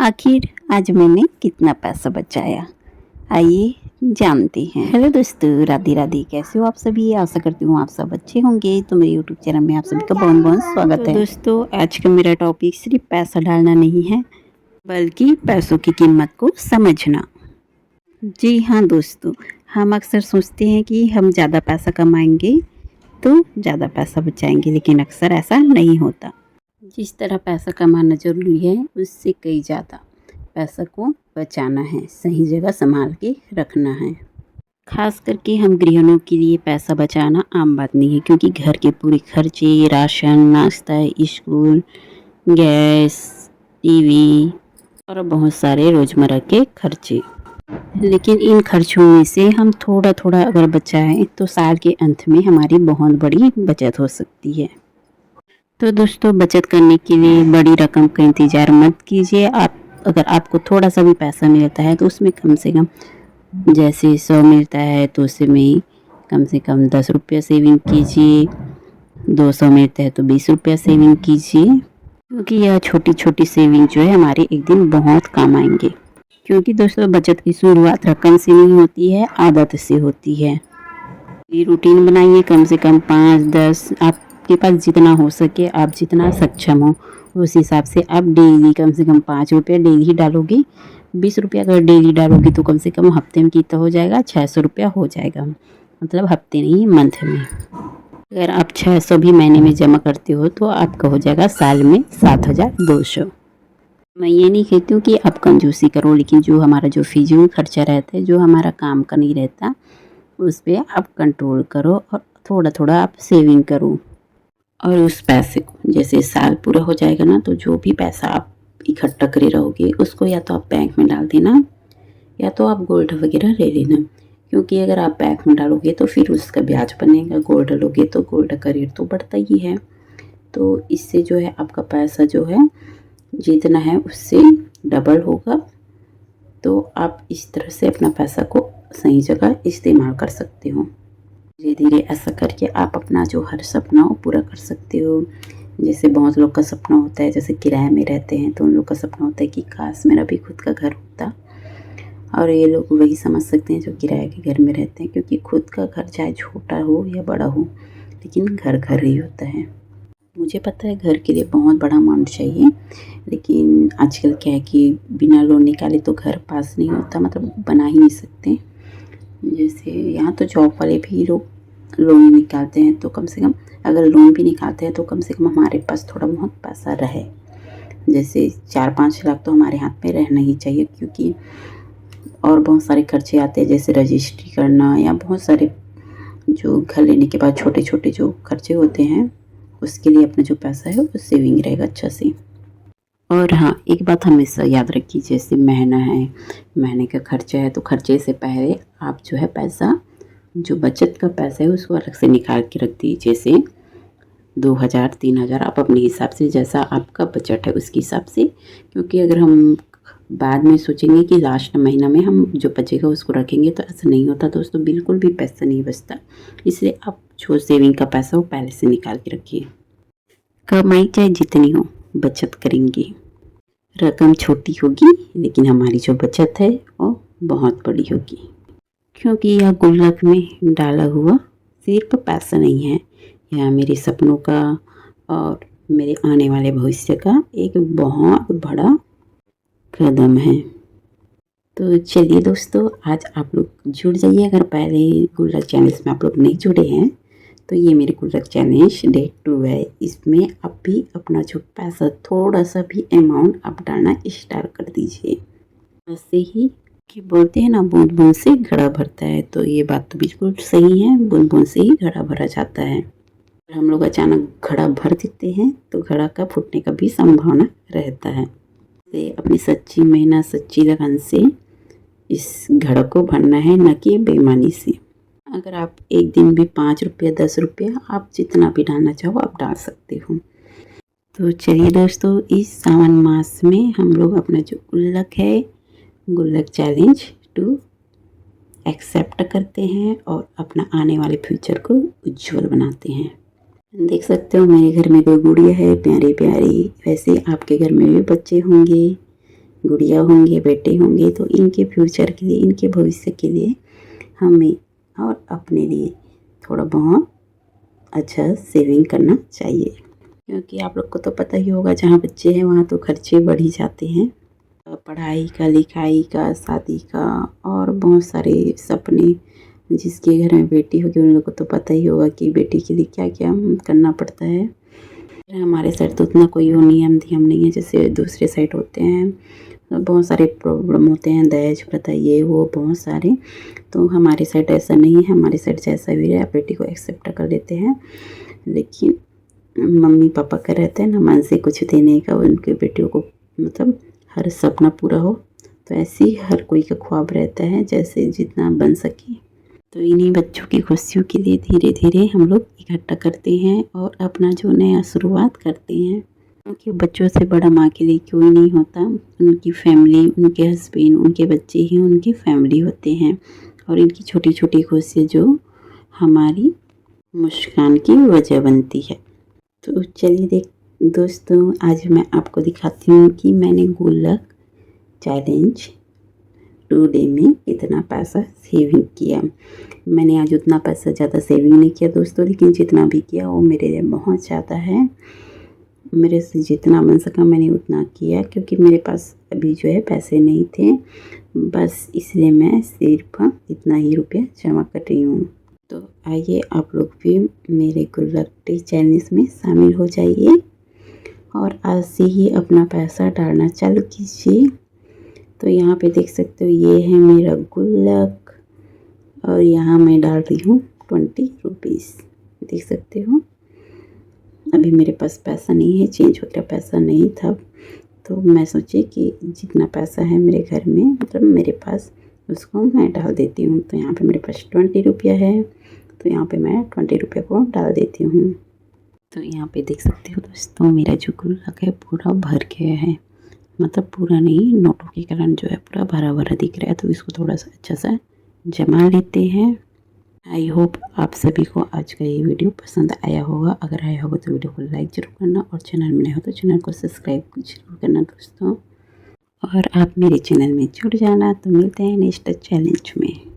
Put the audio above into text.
आखिर आज मैंने कितना पैसा बचाया, आइए जानते हैं। हेलो दोस्तों, राधे राधे। कैसे हो आप सभी? आशा करती हूँ आप सब अच्छे होंगे। तो मेरे यूट्यूब चैनल में आप सभी का बहुत बहुत स्वागत है। दोस्तों, आज का मेरा टॉपिक सिर्फ पैसा डालना नहीं है, बल्कि पैसों की कीमत को समझना। जी हाँ दोस्तों, हम अक्सर सोचते हैं कि हम ज़्यादा पैसा कमाएंगे तो ज़्यादा पैसा बचाएंगे, लेकिन अक्सर ऐसा नहीं होता। जिस तरह पैसा कमाना ज़रूरी है, उससे कई ज़्यादा पैसा को बचाना है, सही जगह संभाल के रखना है। खास करके हम गृहिणियों के लिए पैसा बचाना आम बात नहीं है, क्योंकि घर के पूरे खर्चे, राशन, नाश्ता, स्कूल, गैस, टीवी और बहुत सारे रोज़मर्रा के खर्चे। लेकिन इन खर्चों में से हम थोड़ा थोड़ा अगर बचाएं तो साल के अंत में हमारी बहुत बड़ी बचत हो सकती है। तो दोस्तों, बचत करने के लिए बड़ी रकम का इंतज़ार मत कीजिए। अगर आपको थोड़ा सा भी पैसा मिलता है तो उसमें कम से कम, जैसे 100 मिलता है तो उसमें कम से कम 10 रुपया सेविंग कीजिए, 200 मिलता है तो 20 रुपया सेविंग कीजिए, क्योंकि यह छोटी छोटी सेविंग जो है हमारे एक दिन बहुत काम आएंगे। क्योंकि दोस्तों, बचत की शुरुआत रकम से नहीं होती है, आदत से होती है। ये रूटीन बनाइए, कम से कम 5-10, आपके पास जितना हो सके, आप जितना सक्षम हो उस हिसाब से आप डेली कम से कम 5 रुपये डेली ही डालोगे। 20 रुपये अगर डेली डालोगे तो कम से कम हफ्ते में कितना हो जाएगा? 600 रुपया हो जाएगा। मतलब हफ्ते नहीं, मंथ में। अगर आप 600 भी महीने में जमा करते हो तो आपका हो जाएगा साल में 7,200। मैं ये नहीं कहती हूँ कि आप कंजूसी करो, लेकिन जो हमारा जो फिजूल खर्चा रहता है, जो हमारा काम का नहीं रहता, उस पर आप कंट्रोल करो और थोड़ा थोड़ा आप सेविंग करो। और उस पैसे को जैसे साल पूरा हो जाएगा ना, तो जो भी पैसा आप इकट्ठा करे रहोगे उसको या तो आप बैंक में डाल देना, या तो आप गोल्ड वगैरह ले लेना। क्योंकि अगर आप बैंक में डालोगे तो फिर उसका ब्याज बनेगा, गोल्ड लोगे तो गोल्ड का रेट तो बढ़ता ही है। तो इससे जो है आपका पैसा जो है जितना है उससे डबल होगा। तो आप इस तरह से अपना पैसा को सही जगह इस्तेमाल कर सकते हो। धीरे धीरे ऐसा करके आप अपना जो हर सपना हो पूरा कर सकते हो। जैसे बहुत लोग का सपना होता है, जैसे किराए में रहते हैं तो उन लोग का सपना होता है कि काश मेरा भी खुद का घर होता। और ये लोग वही समझ सकते हैं जो किराए के घर में रहते हैं, क्योंकि खुद का घर चाहे छोटा हो या बड़ा हो, लेकिन घर घर ही होता है। मुझे पता है घर के लिए बहुत बड़ा अमाउंट चाहिए, लेकिन आजकल क्या है कि बिना लोन निकाले तो घर पास नहीं होता, मतलब बना ही नहीं सकते। जैसे यहाँ तो जॉब वाले भी लोग लोन निकालते हैं, तो कम से कम अगर लोन भी निकालते हैं तो कम से कम हमारे पास थोड़ा बहुत पैसा रहे। जैसे 4-5 लाख तो हमारे हाथ में रहना ही चाहिए, क्योंकि और बहुत सारे खर्चे आते हैं, जैसे रजिस्ट्री करना या बहुत सारे जो घर लेने के बाद छोटे छोटे जो खर्चे होते हैं, उसके लिए अपना जो पैसा है वो सेविंग रहेगा अच्छा से। और हाँ, एक बात हमेशा याद रखिए, जैसे महीना है, महीने का खर्चा है, तो खर्चे से पहले आप जो है पैसा, जो बचत का पैसा है उसको अलग से निकाल के रख दीजिए। जैसे 2,000-3,000 आप अपने हिसाब से, जैसा आपका बजट है उसके हिसाब से। क्योंकि अगर हम बाद में सोचेंगे कि लास्ट महीना में हम जो बचेगा उसको रखेंगे, तो ऐसा नहीं होता दोस्तों, बिल्कुल भी पैसा नहीं बचता। इसलिए आप जो सेविंग का पैसा हो पहले से निकाल के रखिए। कमाई चाहे जितनी हो, बचत करेंगे, रकम छोटी होगी लेकिन हमारी जो बचत है वो बहुत बड़ी होगी। क्योंकि यह गुल्लक में डाला हुआ सिर्फ पैसा नहीं है, यह मेरे सपनों का और मेरे आने वाले भविष्य का एक बहुत बड़ा कदम है। तो चलिए दोस्तों, आज आप लोग जुड़ जाइए। अगर पहले गुल्लक चैनल में आप लोग नहीं जुड़े हैं तो ये मेरे गुल्लक चैलेंज डे 2 है। इसमें आप भी अपना जो पैसा, थोड़ा सा भी अमाउंट आप डालना स्टार्ट कर दीजिए। ऐसे ही कि बोलते हैं ना, बूंद बूंद से घड़ा भरता है, तो ये बात तो बिल्कुल सही है, बूंद बूंद से ही घड़ा भरा जाता है। अगर हम लोग अचानक घड़ा भर देते हैं तो घड़ा का फूटने का भी संभावना रहता है। तो अपनी सच्ची मेहनत, सच्ची लगन से इस घड़ा को भरना है, न कि बेईमानी से। अगर आप एक दिन भी 5 रुपया, 10 रुपया, आप जितना भी डालना चाहो आप डाल सकते हो। तो चलिए दोस्तों, इस सावन मास में हम लोग अपना जो गुल्लक है, गुल्लक चैलेंज 2 एक्सेप्ट करते हैं और अपना आने वाले फ्यूचर को उज्जवल बनाते हैं। देख सकते हो मेरे घर में 2 गुड़िया है, प्यारी प्यारी। वैसे आपके घर में भी बच्चे होंगे, गुड़िया होंगे, बेटे होंगे, तो इनके फ्यूचर के लिए, इनके भविष्य के लिए हमें और अपने लिए थोड़ा बहुत अच्छा सेविंग करना चाहिए। क्योंकि आप लोग को तो पता ही होगा, जहाँ बच्चे हैं वहाँ तो खर्चे बढ़ ही जाते हैं, पढ़ाई का, लिखाई का, शादी का और बहुत सारे सपने। जिसके घर में बेटी होगी उन लोग को तो पता ही होगा कि बेटी के लिए क्या क्या करना पड़ता है। हमारे साइड तो उतना कोई वो नियम धियम नहीं है जैसे दूसरे साइड होते हैं, तो बहुत सारे प्रॉब्लम होते हैं, दहेज प्रथा, ये वो बहुत सारे। तो हमारे साइड ऐसा नहीं है, हमारे साइड जैसा भी रहे बेटी को एक्सेप्ट कर लेते हैं। लेकिन मम्मी पापा का रहता है ना मन से कुछ देने का, उनके बेटियों को मतलब हर सपना पूरा हो, तो ऐसे ही हर कोई का ख्वाब रहता है जैसे जितना बन सके। तो इन्हीं बच्चों की खुशियों के लिए धीरे धीरे हम लोग इकट्ठा करते हैं और अपना जो नया शुरुआत करते हैं। क्योंकि बच्चों से बड़ा माँ के लिए कोई नहीं होता, उनकी फैमिली, उनके हस्बैंड, उनके बच्चे ही उनकी फैमिली होते हैं। और इनकी छोटी छोटी खुशियाँ जो हमारी मुस्कान की वजह बनती है। तो चलिए दोस्तों, आज मैं आपको दिखाती हूँ कि मैंने गुल्लक चैलेंज 2 डे में कितना पैसा सेविंग किया। मैंने आज उतना पैसा ज़्यादा सेविंग नहीं किया दोस्तों, लेकिन जितना भी किया वो मेरे लिए बहुत ज़्यादा है। मेरे से जितना बन सका मैंने उतना किया, क्योंकि मेरे पास अभी जो है पैसे नहीं थे, बस इसलिए मैं सिर्फ इतना ही रुपया जमा कर रही हूँ। तो आइए आप लोग भी मेरे गुल्लक टी चैलेंज में शामिल हो जाइए और आज से ही अपना पैसा डालना चालू कीजिए। तो यहाँ पे देख सकते हो ये है मेरा गुल्लक और यहाँ मैं डाल रही हूँ 20 रुपीज़, देख सकते हो। अभी मेरे पास पैसा नहीं है, चेंज वगैरह पैसा नहीं था, तो मैं सोची कि जितना पैसा है मेरे घर में, मतलब मेरे पास, उसको मैं डाल देती हूँ। तो यहाँ पे मेरे पास 20 रुपया है, तो यहाँ पे मैं 20 रुपये को डाल देती हूँ। तो यहाँ पे देख सकते हो दोस्तों, मेरा जो गुल्लक है पूरा भर गया है, मतलब पूरा नहीं, नोटों के कारण जो है पूरा भरा भरा दिख रहा है। तो इसको थोड़ा सा अच्छा सा जमा लेते हैं। आई होप आप सभी को आज का ये वीडियो पसंद आया होगा। अगर आया होगा तो वीडियो को लाइक ज़रूर करना और चैनल में नए हो तो चैनल को सब्सक्राइब जरूर करना दोस्तों। और आप मेरे चैनल में जुड़ जाना। तो मिलते हैं नेक्स्ट चैलेंज में।